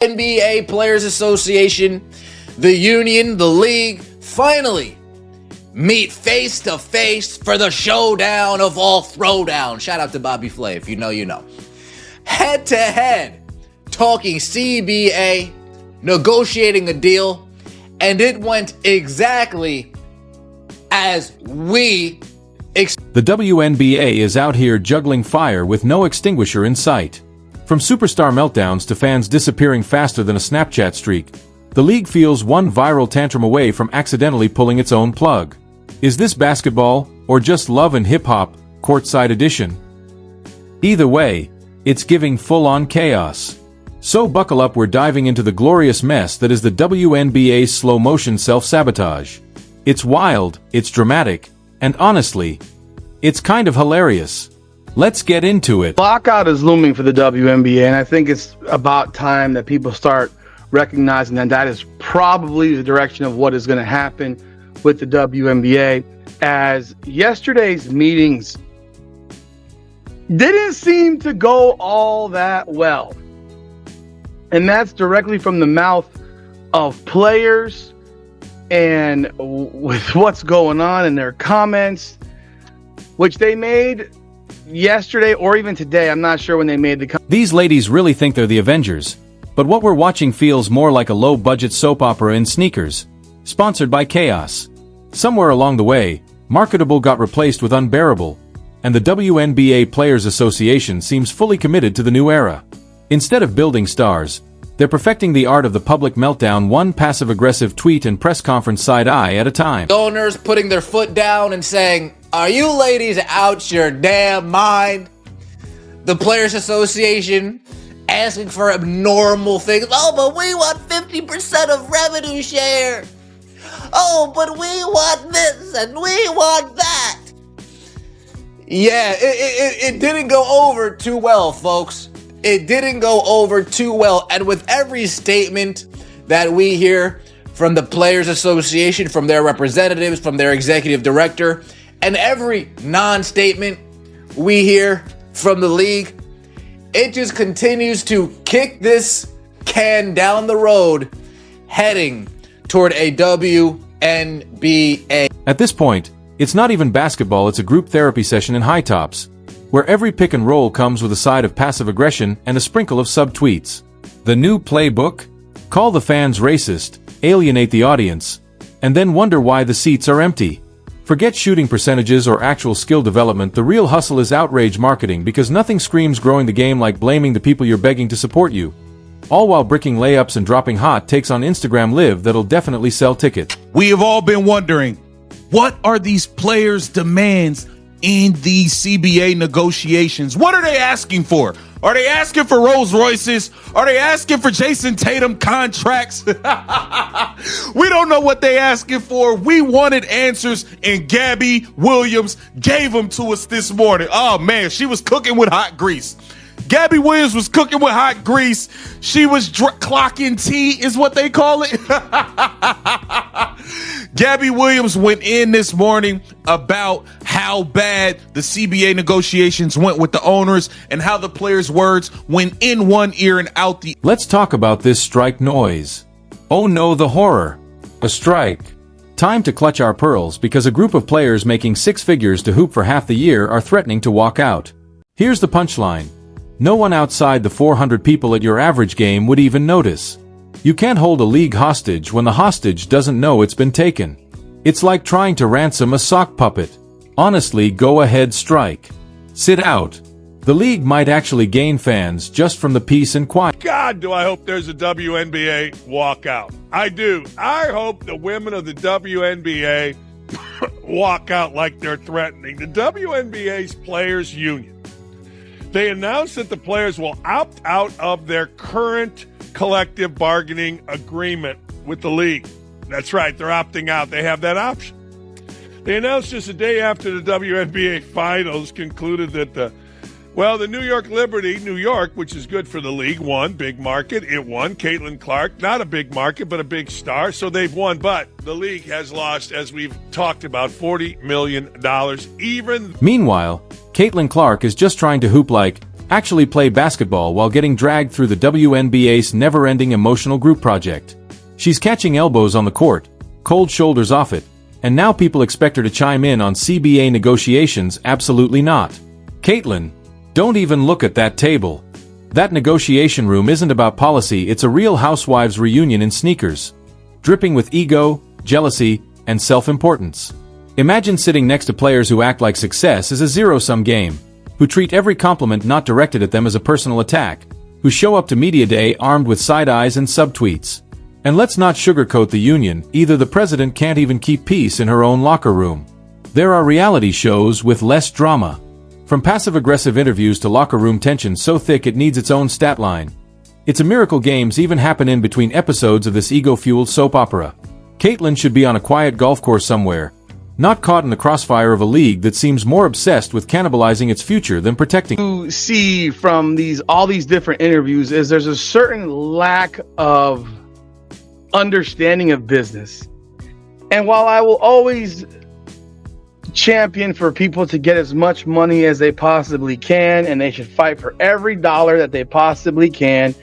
NBA Players Association, the union, the league, finally meet face to face for the showdown of all throwdown. Shout out to Bobby Flay. If you know, you know. Head to head, talking CBA, negotiating a deal, and it went exactly as we expected. The WNBA is out here juggling fire with no extinguisher in sight. From superstar meltdowns to fans disappearing faster than a Snapchat streak, the league feels one viral tantrum away from accidentally pulling its own plug. Is this basketball, or just love and hip-hop, courtside edition? Either way, it's giving full-on chaos. So buckle up, we're diving into the glorious mess that is the WNBA's slow-motion self-sabotage. It's wild, it's dramatic, and honestly, it's kind of hilarious. Let's get into it. Lockout is looming for the WNBA, and I think it's about time that people start recognizing that that is probably the direction of what is going to happen with the WNBA, as yesterday's meetings didn't seem to go all that well. And that's directly from the mouth of players, and with what's going on in their comments, which they made yesterday or even today. I'm not sure when they made the comment. These ladies really think they're the Avengers, but what we're watching feels more like a low-budget soap opera in sneakers, sponsored by Chaos. Somewhere along the way, marketable got replaced with unbearable, and the WNBA Players Association seems fully committed to the new era. Instead of building stars, they're perfecting the art of the public meltdown, one passive-aggressive tweet and press conference side-eye at a time. Owners putting their foot down and saying, "Are you ladies out your damn mind?" The Players Association asking for abnormal things. "Oh, but we want 50% of revenue share. Oh, but we want this and we want that." Yeah, it didn't go over too well, folks. It didn't go over too well. And with every statement that we hear from the Players Association, from their representatives, from their executive director, and every non-statement we hear from the league, it just continues to kick this can down the road, heading toward a WNBA. At this point, it's not even basketball, it's a group therapy session in high tops, where every pick and roll comes with a side of passive aggression and a sprinkle of sub-tweets. The new playbook? Call the fans racist, alienate the audience, and then wonder why the seats are empty. Forget shooting percentages or actual skill development, the real hustle is outrage marketing, because nothing screams growing the game like blaming the people you're begging to support you. All while bricking layups and dropping hot takes on Instagram Live that'll definitely sell tickets. We have all been wondering, what are these players' demands in these CBA negotiations? What are they asking for? Are they asking for Rolls Royces? Are they asking for Jason Tatum contracts? We don't know what they asking for. We wanted answers, and Gabby Williams gave them to us this morning. Oh man, she was cooking with hot grease. Gabby Williams was cooking with hot grease. She was clocking tea, is what they call it. Gabby Williams went in this morning about how bad the CBA negotiations went with the owners and how the players' words went in one ear and out the. Let's talk about this strike noise. Oh no, the horror. A strike. Time to clutch our pearls, because a group of players making six figures to hoop for half the year are threatening to walk out. Here's the punchline. No one outside the 400 people at your average game would even notice. You can't hold a league hostage when the hostage doesn't know it's been taken. It's like trying to ransom a sock puppet. Honestly, go ahead, strike. Sit out. The league might actually gain fans just from the peace and quiet. God, do I hope there's a WNBA walkout. I do. I hope the women of the WNBA walk out like they're threatening. The WNBA's Players Union. They announced that the players will opt out of their current collective bargaining agreement with the league. That's right, they're opting out. They have that option. They announced just a day after the WNBA finals concluded that the New York Liberty, New York, which is good for the league, won. Big market. It won. Caitlin Clark, not a big market, but a big star. So they've won. But the league has lost, as we've talked about, $40 million. Meanwhile, Caitlin Clark is just trying to hoop like actually play basketball while getting dragged through the WNBA's never-ending emotional group project. She's catching elbows on the court, cold shoulders off it, and now people expect her to chime in on CBA negotiations. Absolutely not. Caitlin, don't even look at that table. That negotiation room isn't about policy, it's a real housewives reunion in sneakers, dripping with ego, jealousy, and self-importance. Imagine sitting next to players who act like success is a zero-sum game, who treat every compliment not directed at them as a personal attack, who show up to media day armed with side eyes and subtweets. And let's not sugarcoat the union, either. The president can't even keep peace in her own locker room. There are reality shows with less drama. From passive-aggressive interviews to locker room tension so thick it needs its own stat line. It's a miracle games even happen in between episodes of this ego-fueled soap opera. Caitlin should be on a quiet golf course somewhere, not caught in the crossfire of a league that seems more obsessed with cannibalizing its future than protecting. You see from all these different interviews is there's a certain lack of understanding of business. And while I will always champion for people to get as much money as they possibly can, and they should fight for every dollar that they possibly can,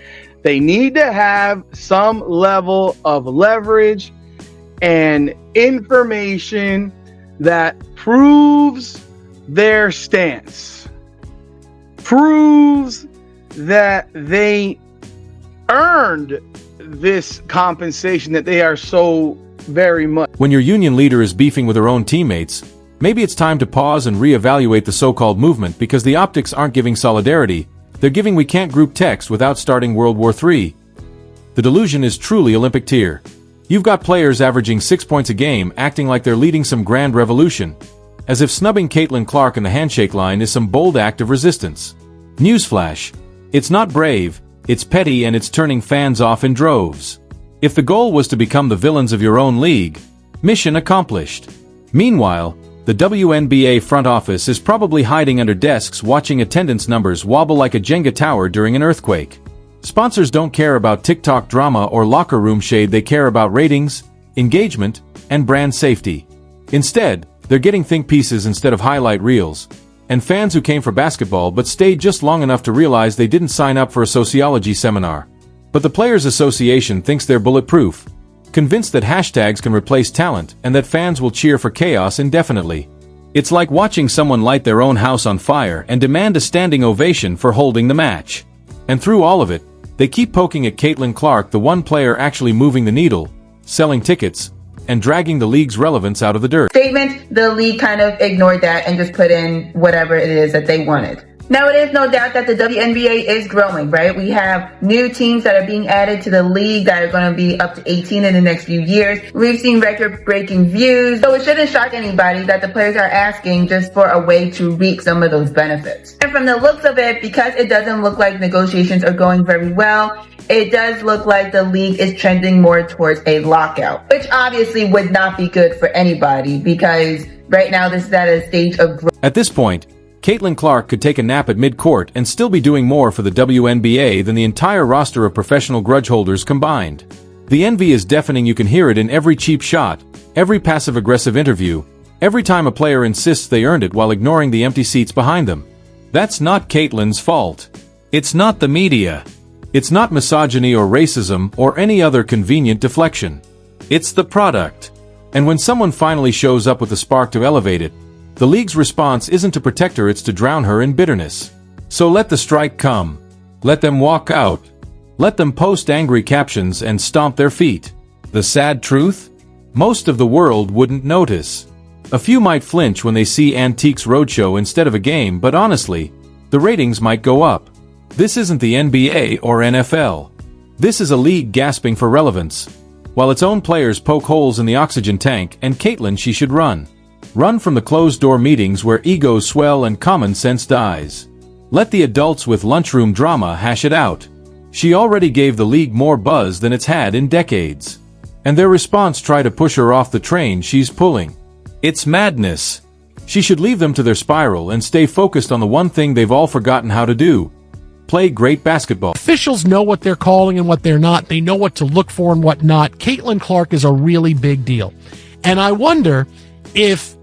they need to have some level of leverage and information that proves their stance, proves that they earned this compensation that they are so very much. When your union leader is beefing with her own teammates, maybe it's time to pause and reevaluate the so-called movement, because the optics aren't giving solidarity, they're giving we can't group text without starting World War III. The delusion is truly Olympic tier. You've got players averaging 6 points a game acting like they're leading some grand revolution, as if snubbing Caitlin Clark in the handshake line is some bold act of resistance. Newsflash, it's not brave, it's petty, and it's turning fans off in droves. If the goal was to become the villains of your own league, mission accomplished. Meanwhile, the WNBA front office is probably hiding under desks watching attendance numbers wobble like a Jenga tower during an earthquake. Sponsors don't care about TikTok drama or locker room shade, they care about ratings, engagement, and brand safety. Instead, they're getting think pieces instead of highlight reels, and fans who came for basketball but stayed just long enough to realize they didn't sign up for a sociology seminar. But the Players Association thinks they're bulletproof, convinced that hashtags can replace talent and that fans will cheer for chaos indefinitely. It's like watching someone light their own house on fire and demand a standing ovation for holding the match. And through all of it, they keep poking at Caitlin Clark, the one player actually moving the needle, selling tickets, and dragging the league's relevance out of the dirt. Statement, the league kind of ignored that and just put in whatever it is that they wanted. Now, it is no doubt that the WNBA is growing, right? We have new teams that are being added to the league that are going to be up to 18 in the next few years. We've seen record-breaking views, so it shouldn't shock anybody that the players are asking just for a way to reap some of those benefits. And from the looks of it, because it doesn't look like negotiations are going very well, it does look like the league is trending more towards a lockout, which obviously would not be good for anybody, because right now this is at a stage of growth. At this point, Caitlin Clark could take a nap at mid-court and still be doing more for the WNBA than the entire roster of professional grudge holders combined. The envy is deafening. You can hear it in every cheap shot, every passive-aggressive interview, every time a player insists they earned it while ignoring the empty seats behind them. That's not Caitlin's fault. It's not the media. It's not misogyny or racism or any other convenient deflection. It's the product. And when someone finally shows up with a spark to elevate it, the league's response isn't to protect her, it's to drown her in bitterness. So let the strike come. Let them walk out. Let them post angry captions and stomp their feet. The sad truth? Most of the world wouldn't notice. A few might flinch when they see Antiques Roadshow instead of a game, but honestly, the ratings might go up. This isn't the NBA or NFL. This is a league gasping for relevance, while its own players poke holes in the oxygen tank, and Caitlin, she should run. Run from the closed-door meetings where egos swell and common sense dies. Let the adults with lunchroom drama hash it out. She already gave the league more buzz than it's had in decades. And their response try to push her off the train she's pulling. It's madness. She should leave them to their spiral and stay focused on the one thing they've all forgotten how to do: play great basketball. Officials know what they're calling and what they're not. They know what to look for and what not. Caitlin Clark is a really big deal. And I wonder if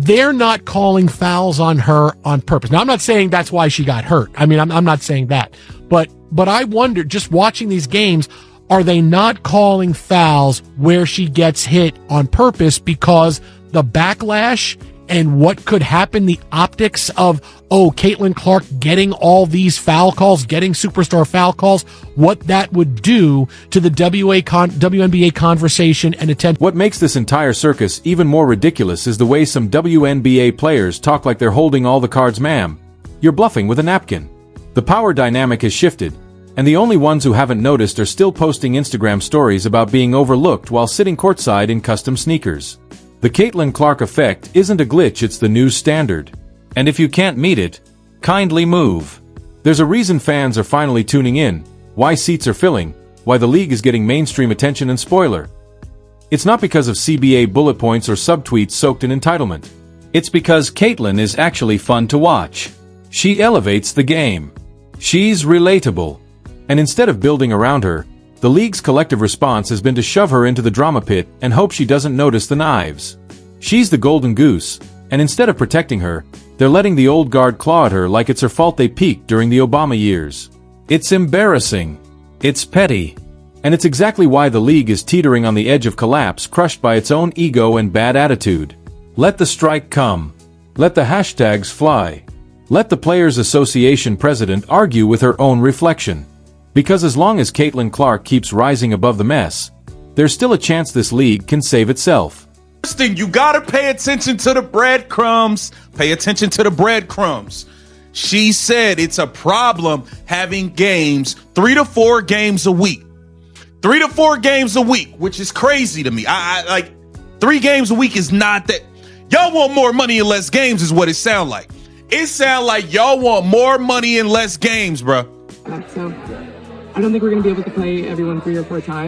they're not calling fouls on her on purpose. Now, I'm not saying that's why she got hurt. I mean, I'm not saying that. But I wonder, just watching these games, are they not calling fouls where she gets hit on purpose because the backlash and what could happen, the optics of, Caitlin Clark getting all these foul calls, getting superstar foul calls, what that would do to the WNBA conversation and attention. What makes this entire circus even more ridiculous is the way some WNBA players talk like they're holding all the cards. Ma'am, you're bluffing with a napkin. The power dynamic has shifted, and the only ones who haven't noticed are still posting Instagram stories about being overlooked while sitting courtside in custom sneakers. The Caitlin Clark effect isn't a glitch, it's the new standard. And if you can't meet it, kindly move. There's a reason fans are finally tuning in, why seats are filling, why the league is getting mainstream attention. And spoiler, it's not because of CBA bullet points or subtweets soaked in entitlement. It's because Caitlin is actually fun to watch. She elevates the game. She's relatable. And instead of building around her, the league's collective response has been to shove her into the drama pit and hope she doesn't notice the knives. She's the golden goose, and instead of protecting her, they're letting the old guard claw at her like it's her fault they peaked during the Obama years. It's embarrassing. It's petty. And it's exactly why the league is teetering on the edge of collapse, crushed by its own ego and bad attitude. Let the strike come. Let the hashtags fly. Let the Players Association president argue with her own reflection. Because as long as Caitlin Clark keeps rising above the mess, there's still a chance this league can save itself. First thing, you gotta pay attention to the breadcrumbs. Pay attention to the breadcrumbs. She said it's a problem having games, 3 to 4 games a week. 3 to 4 games a week, which is crazy to me. I like 3 games a week is not that. Y'all want more money and less games is what it sound like. It sound like y'all want more money and less games, bro. So I don't think we're going to be able to play everyone 3 or 4 times.